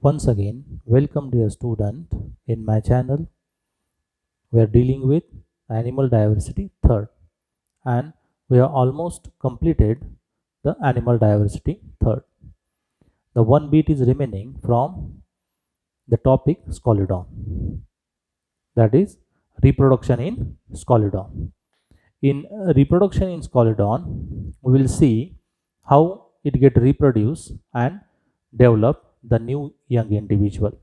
Once again, welcome dear student in my channel. We are dealing with animal diversity third, and we have almost completed the animal diversity third. The one bit is remaining from the topic Scoliodon, that is reproduction in Scoliodon. In reproduction in Scoliodon, we will see how it get reproduced and develop the new young individual.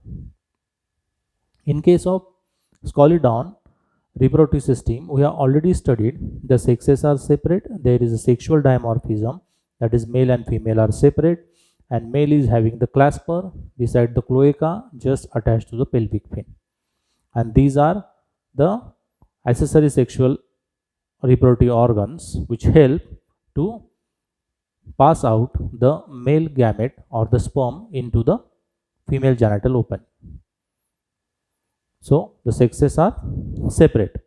In case of Scoliodon reproductive system, we have already studied the sexes are separate. There is a sexual dimorphism, that is male and female are separate, and male is having the clasper beside the cloaca just attached to the pelvic fin. And these are the accessory sexual reproductive organs which help to pass out the male gamete or the sperm into the female genital opening. So the sexes are separate.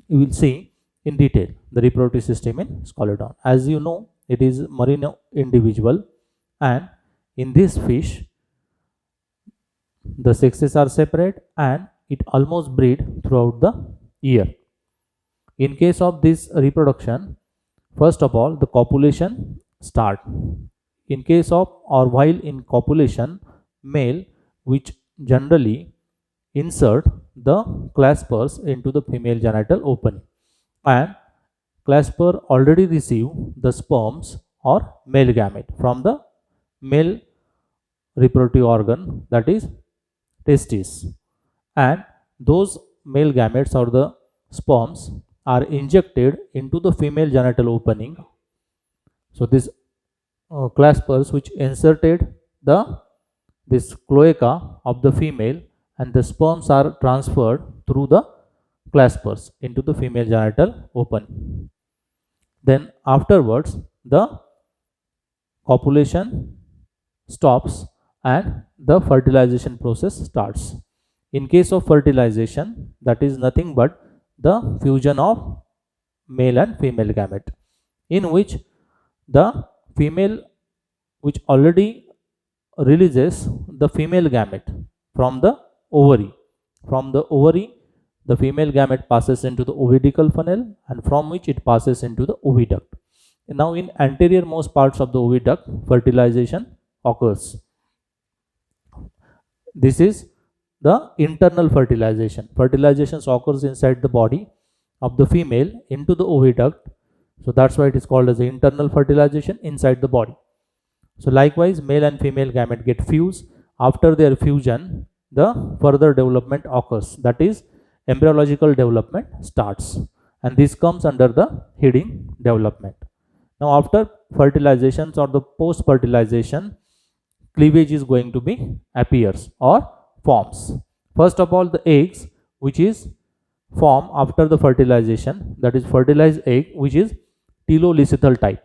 You will see in detail the reproductive system in Scoliodon. As you know, it is marine individual, and in this fish, the sexes are separate and it almost breed throughout the year. In case of this reproduction, first of all, the copulation start. In case of or while in copulation, male which generally insert the claspers into the female genital opening, and clasper already receive the sperms or male gamete from the male reproductive organ, that is testis, and those male gametes or the sperms are injected into the female genital opening. So this claspers which inserted the this cloaca of the female, and the sperms are transferred through the claspers into the female genital opening. Then afterwards the copulation stops and the fertilization process starts. In case of fertilization, that is nothing but the fusion of male and female gamete, in which the female which already releases the female gamete from the ovary. From the ovary, the female gamete passes into the ovidical funnel, and from which it passes into the oviduct. Now in anterior most parts of the oviduct, fertilization occurs. This is the internal fertilization. Fertilization occurs inside the body of the female into the oviduct. So that's why it is called as the internal fertilization inside the body. So likewise, male and female gamete get fused. After their fusion, the further development occurs, that is embryological development starts, and this comes under the heading development. Now after fertilizations or the post fertilization, cleavage is going to be appears or forms. First of all, the eggs which is form after the fertilization, that is fertilized egg which is teloleucithal type,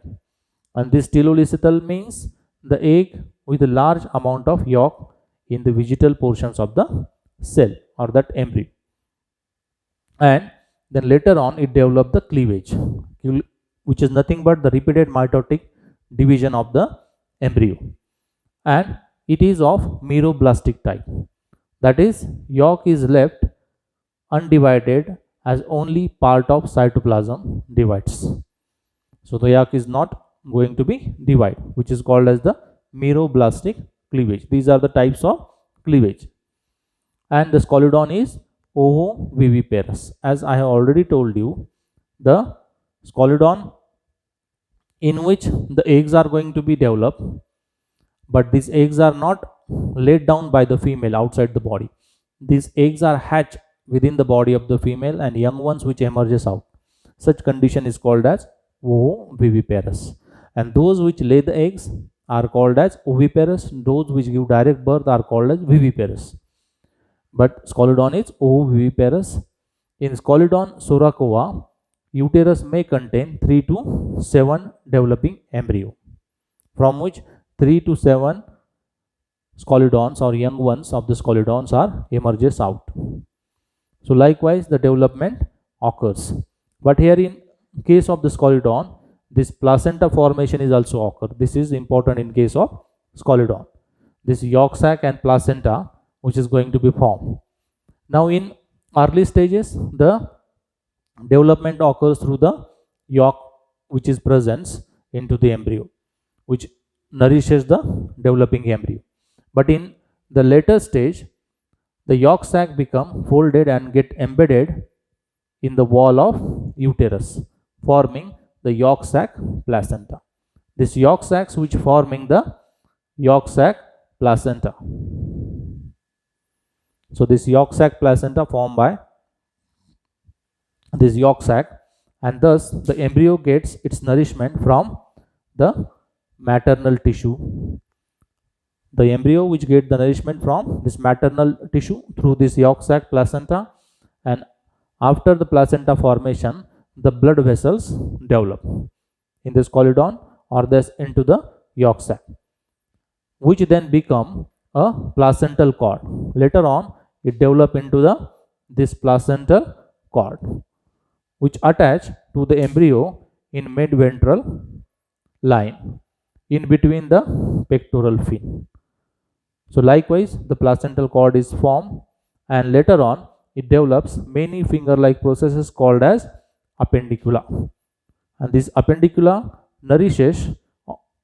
and this teloleucithal means the egg with a large amount of yolk in the vegetal portions of the cell or that embryo, and then later on it develop the cleavage, which is nothing but the repeated mitotic division of the embryo, and it is of meroblastic type, that is yolk is left undivided as only part of cytoplasm divides. So the yolk is not going to be divided, which is called as the meroblastic cleavage. These are the types of cleavage, and the Scoliodon is ovoviviparous. As I have already told you, the Scoliodon in which the eggs are going to be developed, but these eggs are not laid down by the female outside the body. These eggs are hatched within the body of the female and young ones which emerges out. Such condition is called as ovoviviparous, and those which lay the eggs are called as oviparous. Those which give direct birth are called as viviparous. But Scoliodon is ovoviviparous. In Scoliodon soracova, uterus may contain 3 to 7 developing embryo, from which 3 to 7 Scoliodons or young ones of the Scoliodons are emerges out. So likewise the development occurs. But here in case of the Scoliodon, this placenta formation is also occur. This is important in case of Scoliodon. this yolk sac and placenta which is going to be formed. Now in early stages, the development occurs through the yolk which is present into the embryo, which nourishes the developing embryo. But in the later stage, the yolk sac become folded and get embedded in the wall of uterus, forming the yolk sac placenta. This yolk sacs which forming the yolk sac placenta. So this yolk sac placenta formed by this yolk sac, and thus the embryo gets its nourishment from the maternal tissue. The embryo which get the nourishment from this maternal tissue through this yolk sac placenta, and after the placenta formation, the blood vessels develop in this colodon or this into the yolk sac, which then become a placental cord. Later on, it develop into the this placental cord, which attach to the embryo in mid-ventral line in between the pectoral fin. So likewise, the placental cord is formed, and later on it develops many finger-like processes called as appendicula. And this appendicula nourishes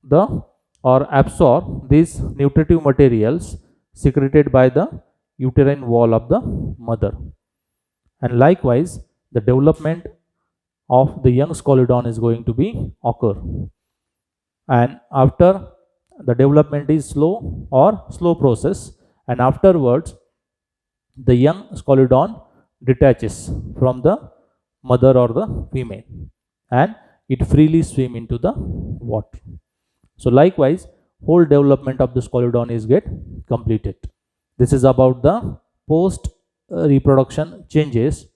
the or absorb these nutritive materials secreted by the uterine wall of the mother. And likewise, the development of the young scoliodon is going to be occur. And after the development is slow or slow process, and afterwards the young scoliodon detaches from the mother or the female, and it freely swim into the water. So likewise, whole development of the scoliodon is get completed. This is about the post reproduction changes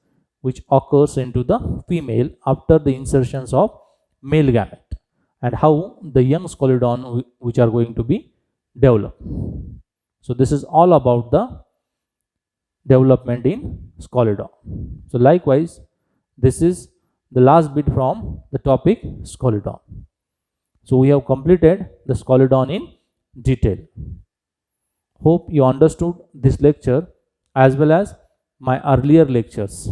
which occurs into the female after the insertions of male gamete, and how the young scoliodon which are going to be developed. So this is all about the development in scoliodon. So likewise, this is the last bit from the topic scoliodon. So we have completed the scoliodon in detail. Hope you understood this lecture as well as my earlier lectures.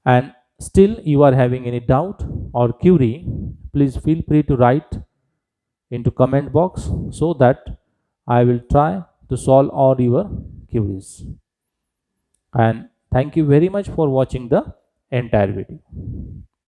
And still you are having any doubt or query, please feel free to write into comment box so that I will try to solve all your queries. And thank you very much for watching the entire video.